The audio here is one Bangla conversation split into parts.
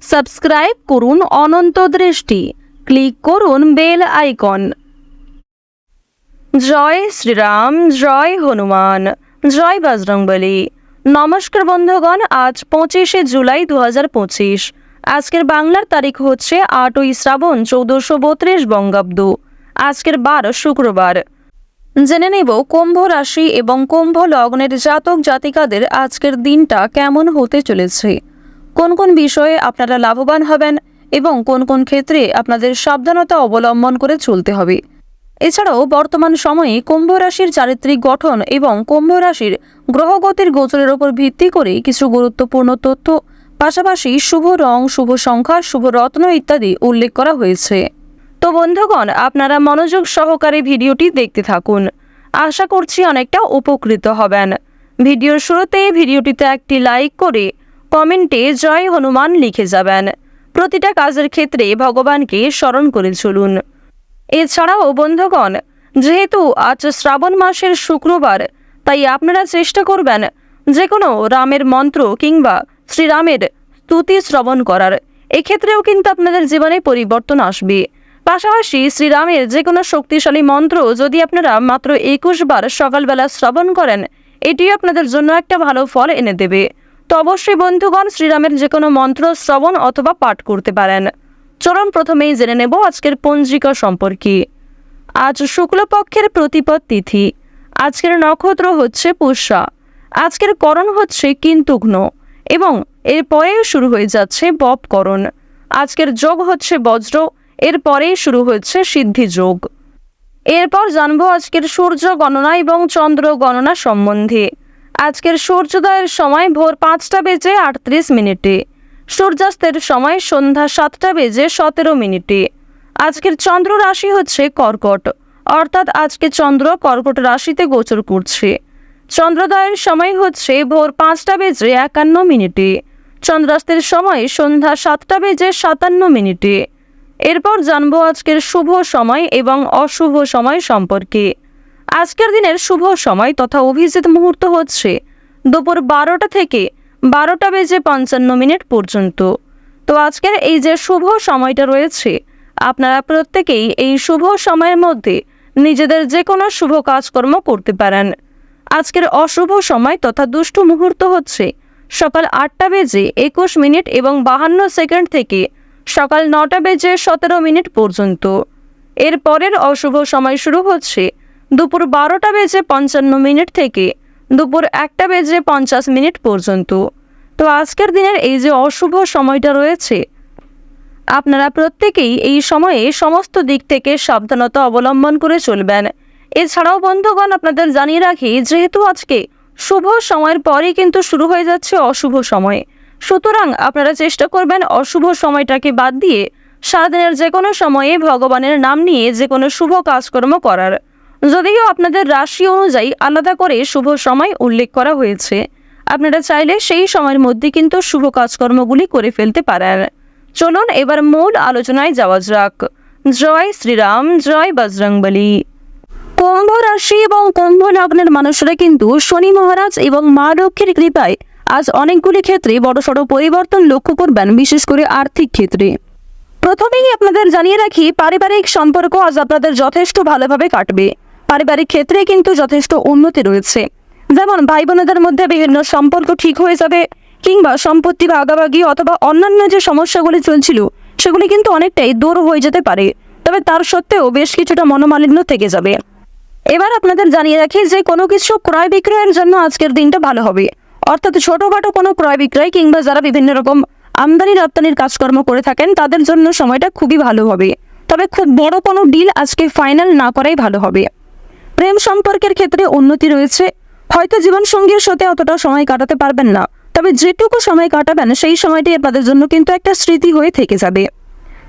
সাবস্ক্রাইব করুন অনন্ত দৃষ্টি, ক্লিক করুন বেল আইকন। জয় শ্রীরাম, জয় হনুমান, জয় বজরংবলী। নমস্কার বন্ধুগণ, আজ 25শে জুলাই 2025। আজকের বাংলার তারিখ হচ্ছে 8ই শ্রাবণ 1432 বঙ্গাব্দ। আজকের বার শুক্রবার। জেনে নেব কুম্ভ রাশি এবং কুম্ভ লগ্নের জাতক জাতিকাদের আজকের দিনটা কেমন হতে চলেছে, কোন কোন বিষয়ে আপনারা লাভবান হবেন এবং কোন কোন ক্ষেত্রে আপনাদের সাবধানতা অবলম্বন করে চলতে হবে। এছাড়াও বর্তমান সময়ে কুম্ভ রাশির চারিত্রিক গঠন এবং কুম্ভ রাশির গ্রহগতির গোচরের উপর ভিত্তি করে কিছু গুরুত্বপূর্ণ তথ্য, পাশাপাশি শুভ রং, শুভ সংখ্যা, শুভ রত্ন ইত্যাদি উল্লেখ করা হয়েছে। তো বন্ধুগণ, আপনারা মনোযোগ সহকারে ভিডিওটি দেখতে থাকুন। আশা করছি অনেকটা উপকৃত হবেন। ভিডিওর শুরুতে ভিডিওটিতে একটি লাইক করে কমেন্টে জয় হনুমান লিখে যাবেন। প্রতিটা কাজের ক্ষেত্রে ভগবানকে স্মরণ করে চলুন। এছাড়াও বন্ধুগণ, যেহেতু আজ শ্রাবণ মাসের শুক্রবার, তাই আপনারা চেষ্টা করবেন যে কোনো রামের মন্ত্র কিংবা শ্রীরামের স্তুতি শ্রবণ করার। এক্ষেত্রেও কিন্তু আপনাদের জীবনে পরিবর্তন আসবে। পাশাপাশি শ্রীরামের যে কোনো শক্তিশালী মন্ত্র যদি আপনারা মাত্র 21 বার সকালবেলা শ্রবণ করেন, এটিও আপনাদের জন্য একটা ভালো ফল এনে দেবে। তো অবশ্যই বন্ধুগণ, শ্রীরামের যে কোনো মন্ত্র শ্রবণ অথবা পাঠ করতে পারেন। চলুন প্রথমেই জেনে নেব আজকের পঞ্জিকা সম্পর্কে। আজ শুক্লপক্ষের প্রতিপদ তিথি। আজকের নক্ষত্র হচ্ছে পুষ্যা। আজকের করণ হচ্ছে কিন্তুঘ্ন এবং এরপরেই শুরু হয়ে যাচ্ছে বপকরণ। আজকের যোগ হচ্ছে বজ্র, এরপরেই শুরু হচ্ছে সিদ্ধি যোগ। এরপর জানবো আজকের সূর্য গণনা এবং চন্দ্র গণনা সম্বন্ধে। আজকের সূর্যোদয়ের সময় ভোর 5টা বেজে 38 মিনিটে, সূর্যাস্তের সময় সন্ধ্যা 7টা বেজে 17 মিনিটে। আজকের চন্দ্র রাশি হচ্ছে কর্কট, অর্থাৎ আজকে চন্দ্র কর্কট রাশিতে গোচর করছে। চন্দ্রোদয়ের সময় হচ্ছে ভোর 5টা বেজে 51 মিনিটে, চন্দ্রাস্তের সময় সন্ধ্যা 7টা বেজে 57 মিনিটে। এরপর জানবো আজকের শুভ সময় এবং অশুভ সময় সম্পর্কে। আজকের দিনের শুভ সময় তথা অভিজিৎ মুহূর্ত হচ্ছে দুপুর 12টা থেকে 12টা বেজে 55 মিনিট পর্যন্ত। তো আজকের এই যে শুভ সময়টা রয়েছে, আপনারা প্রত্যেকেই এই শুভ সময়ের মধ্যে নিজেদের যে কোনো শুভ কাজকর্ম করতে পারেন। আজকের অশুভ সময় তথা দুষ্ট মুহূর্ত হচ্ছে সকাল 8টা বেজে 21 মিনিট এবং 52 সেকেন্ড থেকে সকাল 9টা বেজে 17 মিনিট পর্যন্ত। এর পরের অশুভ সময় শুরু হচ্ছে দুপুর 12টা বেজে 55 মিনিট থেকে দুপুর 1টা বেজে 50 মিনিট পর্যন্ত। তো আজকের দিনের এই যে অশুভ সময়টা রয়েছে, আপনারা প্রত্যেকেই এই সময়ে সমস্ত দিক থেকে সাবধানতা অবলম্বন করে চলবেন। এছাড়াও বন্ধুগণ, আপনাদের জানিয়ে রাখি, যেহেতু আজকে শুভ সময়ের পরেই কিন্তু শুরু হয়ে যাচ্ছে অশুভ সময়, সুতরাং আপনারা চেষ্টা করবেন অশুভ সময়টাকে বাদ দিয়ে সারাদিনের যে কোনো সময়ে ভগবানের নাম নিয়ে যে কোনো শুভ কাজকর্ম করার। যদিও আপনাদের রাশি অনুযায়ী আলাদা করে শুভ সময় উল্লেখ করা হয়েছে, আপনারা চাইলে সেই সময়ের মধ্যে কিন্তু শুভ কাজকর্মগুলি করে ফেলতে পারেন। চলুন এবার মূল আলোচনায় যাওয়া যাক। জয় শ্রীরাম, জয় বজরংবলী। কুম্ভ রাশি এবং কুম্ভ লগ্নের মানুষরা কিন্তু শনি মহারাজ এবং মা লক্ষ্মীর কৃপায় আজ অনেকগুলি ক্ষেত্রে বড়সড় পরিবর্তন লক্ষ্য করবেন, বিশেষ করে আর্থিক ক্ষেত্রে। প্রথমেই আপনাদের জানিয়ে রাখি, পারিবারিক সম্পর্ক আজ আপনাদের যথেষ্ট ভালোভাবে কাটবে। পারিবারিক ক্ষেত্রে কিন্তু যথেষ্ট উন্নতি রয়েছে। যেমন ভাই বোনেদের মধ্যে বিভিন্ন সম্পর্ক ঠিক হয়ে যাবে, কিংবা সম্পত্তি ভাগাভাগি অথবা অন্যান্য যে সমস্যাগুলি চলছিল সেগুলি কিন্তু অনেকটাই দূর হয়ে যেতে পারে। তবে তার সত্ত্বেও বেশ কিছুটা মনোমালিন্য থেকে যাবে। এবার আপনাদের জানিয়ে রাখি যে কোনো কিছু ক্রয় বিক্রয়ের জন্য আজকের দিনটা ভালো হবে। অর্থাৎ ছোটোখাটো কোনো ক্রয় বিক্রয় কিংবা যারা বিভিন্ন রকম আমদানি রপ্তানির কাজকর্ম করে থাকেন তাদের জন্য সময়টা খুবই ভালো হবে। তবে খুব বড় কোনো ডিল আজকে ফাইনাল না করাই ভালো হবে। প্রেম সম্পর্কের ক্ষেত্রে উন্নতি রয়েছে। হয়তো জীবনসঙ্গীর সাথে অতটা সময় কাটাতে পারবেন না, তবে যেটুকু সময় কাটাবেন সেই সময়টি আপনাদের জন্য কিন্তু একটা স্মৃতি হয়ে থেকে যাবে।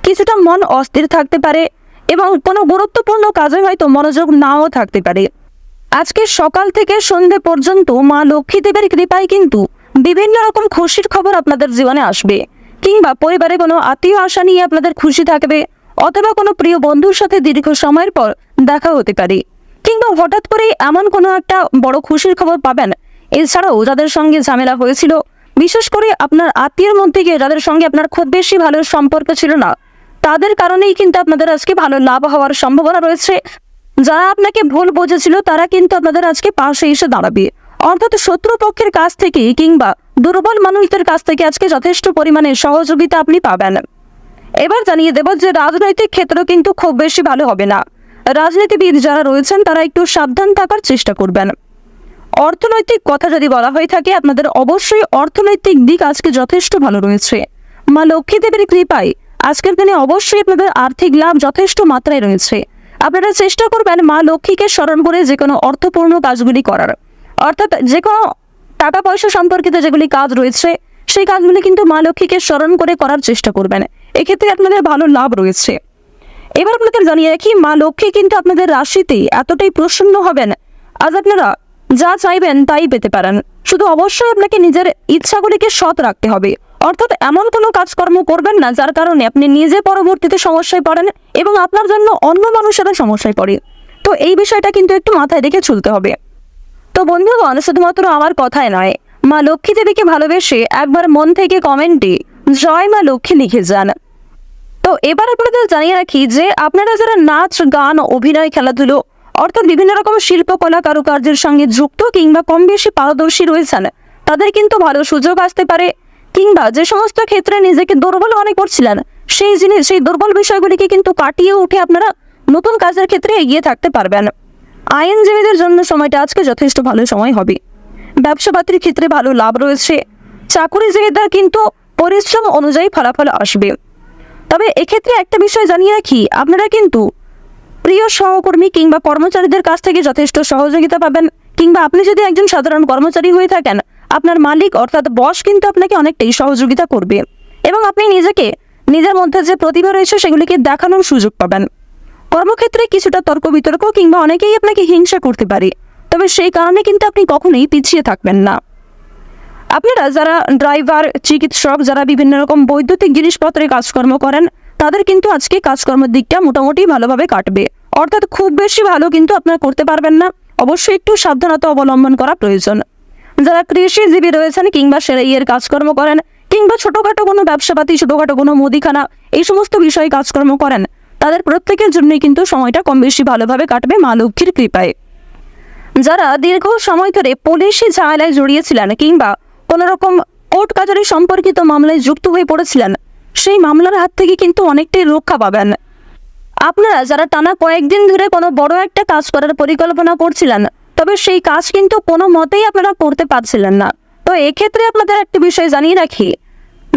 কিছুটা মন অস্থির থাকতে পারে এবং কোনো গুরুত্বপূর্ণ কাজে হয়তো মনোযোগ নাও থাকতে পারে। আজকে সকাল থেকে সন্ধে পর্যন্ত মা লক্ষ্মী দেবীর কৃপায় কিন্তু বিভিন্ন রকম খুশির খবর আপনাদের জীবনে আসবে, কিংবা পরিবারে কোনো আত্মীয় আশা নিয়ে আপনাদের খুশি থাকবে, অথবা কোনো প্রিয় বন্ধুর সাথে দীর্ঘ সময়ের পর দেখা হতে পারে, কিংবা হঠাৎ করেই এমন কোনো একটা বড় খুশির খবর পাবেন। এছাড়াও যাদের সঙ্গে ঝামেলা হয়েছিল বিশেষ করে আপনার আত্মীয়ের মধ্যে গিয়ে যাদের সঙ্গে আপনার খুব বেশি ভালো সম্পর্ক ছিল না, তাদের কারণেই কিন্তু আপনাদের আজকে ভালো লাভ হওয়ার সম্ভাবনা রয়েছে। যারা আপনাকে ভুল বুঝেছিল তারা কিন্তু আপনাদের আজকে পাশে এসে দাঁড়াবে। অর্থাৎ শত্রুপক্ষের কাছ থেকে কিংবা দুর্বল মানুষদের কাছ থেকে আজকে যথেষ্ট পরিমাণে সহযোগিতা আপনি পাবেন। এবার জানিয়ে দেব যে রাজনৈতিক ক্ষেত্র কিন্তু খুব বেশি ভালো হবে না। রাজনীতিবিদ যারা রয়েছেন তারা একটু সাবধান থাকার চেষ্টা করবেন। অর্থনৈতিক কথা যদি বলা হয়ে থাকে, আপনাদের অবশ্যই অর্থনৈতিক দিক আজকে যথেষ্ট ভালো রয়েছে। মা লক্ষ্মী দেবীর কৃপায় আজকের দিনে অবশ্যই আপনাদের আর্থিক লাভ যথেষ্ট মাত্রায় রয়েছে। আপনারা চেষ্টা করবেন মা লক্ষ্মীকে স্মরণ করে যে কোনো অর্থপূর্ণ কাজগুলি করার, অর্থাৎ যে কোনো টাকা পয়সা সম্পর্কিত যেগুলি কাজ রয়েছে সেই কাজগুলি কিন্তু মা লক্ষ্মীকে স্মরণ করে করার চেষ্টা করবেন। এক্ষেত্রে আপনাদের ভালো লাভ রয়েছে। এবার আপনাদের জানিয়ে রাখি, মা লক্ষ্মী কিন্তু আপনাদের রাশিতে এতটাই প্রসন্ন হবেন, আজ আপনারা যা চাইবেন তাই পেতে পারেন। শুধু অবশ্যই আপনাকে নিজের ইচ্ছাগুলিকে সৎ রাখতে হবে, অর্থাৎ এমন কোনো কাজকর্ম করবেন না যার কারণে আপনি নিজে পরবর্তীতে সমস্যায় পড়েন এবং আপনার জন্য অন্য মানুষেরা সমস্যায় পড়ে। তো এই বিষয়টা কিন্তু একটু মাথায় রেখে চলতে হবে। তো বন্ধুগণ, শুধুমাত্র আমার কথাই নয়, মা লক্ষ্মী দেবীকে ভালোবেসে একবার মন থেকে কমেন্টে জয় মা লক্ষ্মী লিখে যান। তো এবার আপনাদের জানিয়ে রাখি যে আপনারা যারা নাচ, গান, অভিনয়, খেলাধুলো অর্থাৎ বিভিন্ন রকম শিল্পকলা কারুকার্যের সঙ্গে যুক্ত কিংবা কম বেশি পারদর্শী রয়েছেন, তাদের কিন্তু ভালো সুযোগ আসতে পারে। কিংবা যে সমস্ত ক্ষেত্রে নিজেকে দুর্বল মনে করছিলেন সেই দুর্বল বিষয়গুলিকে কিন্তু কাটিয়ে উঠে আপনারা নতুন কাজের ক্ষেত্রে এগিয়ে থাকতে পারবেন। আইনজীবীদের জন্য সময়টা আজকে যথেষ্ট ভালো সময় হবে। ব্যবসাপাতির ক্ষেত্রে ভালো লাভ রয়েছে। চাকুরিজীবীদের কিন্তু পরিশ্রম অনুযায়ী ফলাফল আসবে। তবে এক্ষেত্রে একটা বিষয় জানিয়ে রাখি, আপনারা কিন্তু প্রিয় সহকর্মী কিংবা কর্মচারীদের কাছ থেকে যথেষ্ট সহযোগিতা পাবেন। কিংবা আপনি যদি একজন সাধারণ কর্মচারী হয়ে থাকেন, আপনার মালিক অর্থাৎ বস কিন্তু আপনাকে অনেকটাই সহযোগিতা করবে এবং আপনি নিজের মধ্যে যে প্রতিভা রয়েছে সেগুলিকে দেখানোর সুযোগ পাবেন। কর্মক্ষেত্রে কিছুটা তর্ক বিতর্ক কিংবা অনেকেই আপনাকে হিংসা করতে পারে, তবে সেই কারণে কিন্তু আপনি কখনোই পিছিয়ে থাকবেন না। আপনারা যারা ড্রাইভার, চিকিৎসক, যারা বিভিন্ন রকম বৈদ্যুতিক জিনিসপত্রের কাজকর্ম করেন, তাদের কিন্তু আজকে কাজকর্মের দিকটা মোটামুটি ভালোভাবে কাটবে। অর্থাৎ খুব বেশি ভালো কিন্তু আপনারা করতে পারবেন না, অবশ্যই একটু সাবধানতা অবলম্বন করা প্রয়োজন। যারা কৃষিজীবী রয়েছেন কিংবা সেলাইয়ের কাজকর্ম করেন কিংবা ছোটোখাটো কোনো ব্যবসাপাতি, ছোটোখাটো কোনো মুদিখানা, এই সমস্ত বিষয়ে কাজকর্ম করেন, তাদের প্রত্যেকের জন্যই কিন্তু সময়টা কম বেশি ভালোভাবে কাটবে মা লক্ষ্মীর কৃপায়। যারা দীর্ঘ সময় ধরে পুলিশি ঝামেলায় জড়িয়েছিলেন কিংবা কোনো রকম কোর্ট কাছারি সম্পর্কিত মামলায় যুক্ত হয়ে পড়েছিলেন, সেই মামলার হাত থেকে কিন্তু অনেকটাই রক্ষা পাবেন। আপনারা যারা টানা কয়েকদিন ধরে কোনো বড় একটা কাজ করার পরিকল্পনা করছিলেন, তবে সেই কাজ কিন্তু কোনো মতেই আপনারা করতে পারছিলেন না, তো এক্ষেত্রে আপনাদের একটা বিষয় জানিয়ে রাখি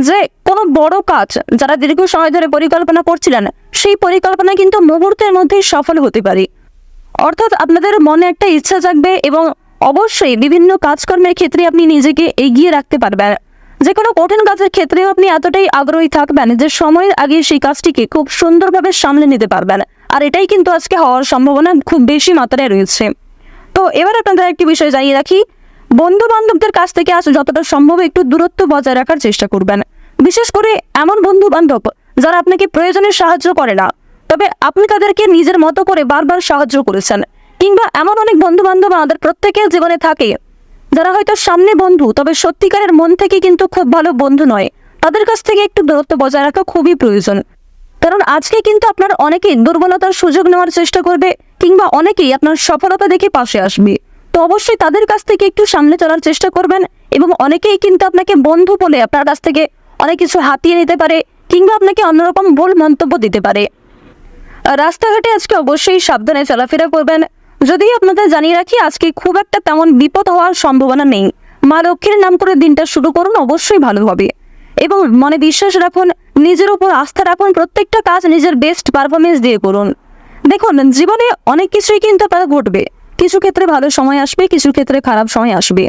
যে কোনো বড় কাজ যারা দীর্ঘ সময় ধরে পরিকল্পনা করছিলেন, সেই পরিকল্পনা কিন্তু মুহূর্তের মধ্যেই সফল হতে পারে। অর্থাৎ আপনাদের মনে একটা ইচ্ছা জাগবে এবং অবশ্যই বিভিন্ন কাজকর্মের ক্ষেত্রে আপনি নিজেকে এগিয়ে রাখতে পারবেন। যে কোনো কঠিন কাজের ক্ষেত্রেও আপনি এতটাই আগ্রহী থাকবেন যে সময়ের আগে সেই কাজটিকে খুব সুন্দরভাবে সামলে নিতে পারবেন, আর এটাই কিন্তু আজকে হওয়ার সম্ভাবনা খুব বেশি মাত্রায় রয়েছে। তো এবার আপনাদের একটি বিষয় জানিয়ে রাখি, বন্ধু বান্ধবদের কাছ থেকে আজ যতটা সম্ভব একটু দূরত্ব বজায় রাখার চেষ্টা করবেন। বিশেষ করে এমন বন্ধু বান্ধব যারা আপনাকে প্রয়োজনে সাহায্য করে না, তবে আপনি তাদেরকে নিজের মতো করে বারবার সাহায্য করেছেন। কিংবা এমন অনেক বন্ধু বান্ধব আমাদের প্রত্যেকের জীবনে থাকে যারা হয়তো সামনে বন্ধু, তবে সত্যিকারের মন থেকে কিন্তু খুব ভালো বন্ধু নয়। তাদের কাছ থেকে একটু দূরত্ব বজায় রাখা খুবই প্রয়োজন, কারণ আজকে কিন্তু আপনার অনেকেই দুর্বলতার সুযোগ নেওয়ার চেষ্টা করবে কিংবা অনেকেই আপনার সফলতা দেখে পাশে আসবে। তো অবশ্যই তাদের কাছ থেকে একটু সামনে চলার চেষ্টা করবেন এবং অনেকেই কিন্তু আপনাকে বন্ধু বলে আপনার কাছ থেকে অনেক কিছু হাতিয়ে নিতে পারে কিংবা আপনাকে অন্যরকম ভুল মন্তব্য দিতে পারে। রাস্তাঘাটে আজকে অবশ্যই সাবধানে চলাফেরা করবেন। যদিও আপনাদের জানিয়ে রাখি, আজকে খুব একটা তেমন বিপদ হওয়ার সম্ভাবনা নেই। মা লক্ষ্মীর নাম করে দিনটা শুরু করুন, অবশ্যই ভালো হবে এবং মনে বিশ্বাস রাখুন, নিজের উপর আস্থা রাখুন, প্রত্যেকটা কাজ নিজের বেস্ট পারফরমেন্স দিয়ে করুন। দেখুন, জীবনে অনেক কিছুই কিন্তু আপনার ঘটবে। কিছু ক্ষেত্রে ভালো সময় আসবে, কিছু ক্ষেত্রে খারাপ সময় আসবে।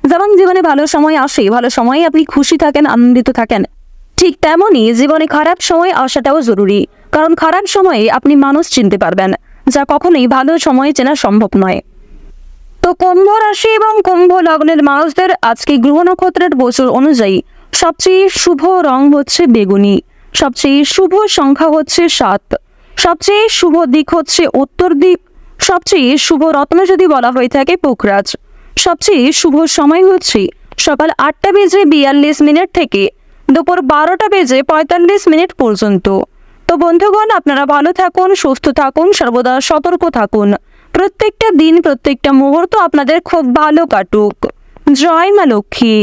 যেমন জীবনে ভালো সময় আসে, ভালো সময়ে আপনি খুশি থাকেন, আনন্দিত থাকেন, ঠিক তেমনই জীবনে খারাপ সময় আসাটাও জরুরি, কারণ খারাপ সময়ে আপনি মানুষ চিনতে পারবেন, যা কখনোই ভালো সময়ে চেনা সম্ভব নয়। তো কুম্ভ রাশি এবং কুম্ভ লগ্নের মানুষদের আজকে গ্রহ নক্ষত্রের বছর অনুযায়ী সবচেয়ে শুভ রং হচ্ছে বেগুনি, সবচেয়ে শুভ সংখ্যা হচ্ছে 7, সবচেয়ে শুভ দিক হচ্ছে উত্তর দিক, সবচেয়ে শুভ রত্ন যদি বলা হয়ে থাকে পুখরাজ, সবচেয়ে শুভ সময় হচ্ছে সকাল 8:42 থেকে দুপুর 12:45 পর্যন্ত। তো বন্ধুগণ, আপনারা ভালো থাকুন, সুস্থ থাকুন, সর্বদা সতর্ক থাকুন। প্রত্যেকটা দিন, প্রত্যেকটা মুহূর্ত আপনাদের খুব ভালো কাটুক। জয় মা লক্ষ্মী।